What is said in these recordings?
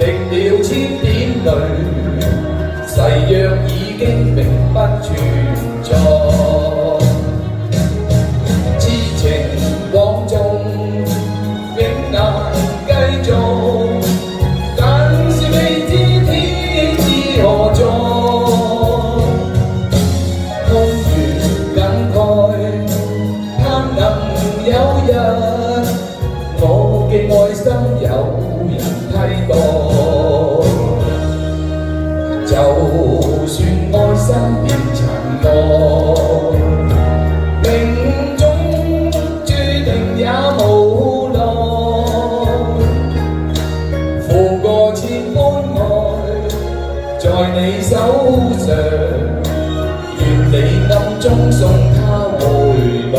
滴了千點淚，誓約已經永不存在。痴情往縱永難繼續，但是未知天意何在。空餘感慨，盼能有日我嘅愛心有人替代。就算愛心變塵埃，命中注定也無奈。付過千般愛，在你手上，願你暗中送他回來。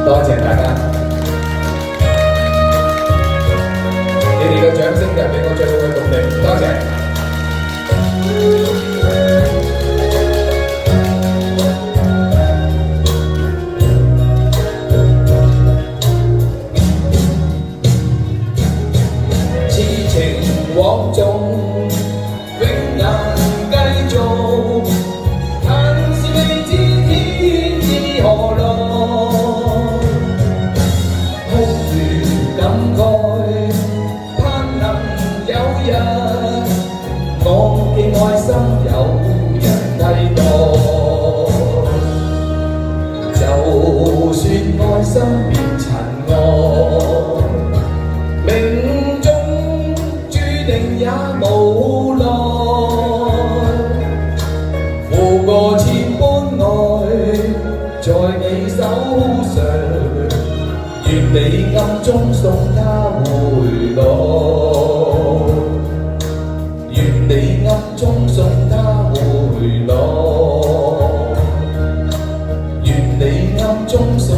多謝大家，你哋嘅掌聲就係俾我最好嘅動力，多謝。痴情往縱永難繼續，但是未知天意何來。空餘感慨，盼能有日我嘅愛心有人替代。就算愛心變塵埃，命中注定也無奈。付過千般愛，在你手上，願你暗中送他回來。願你暗中送他回來。願你暗中送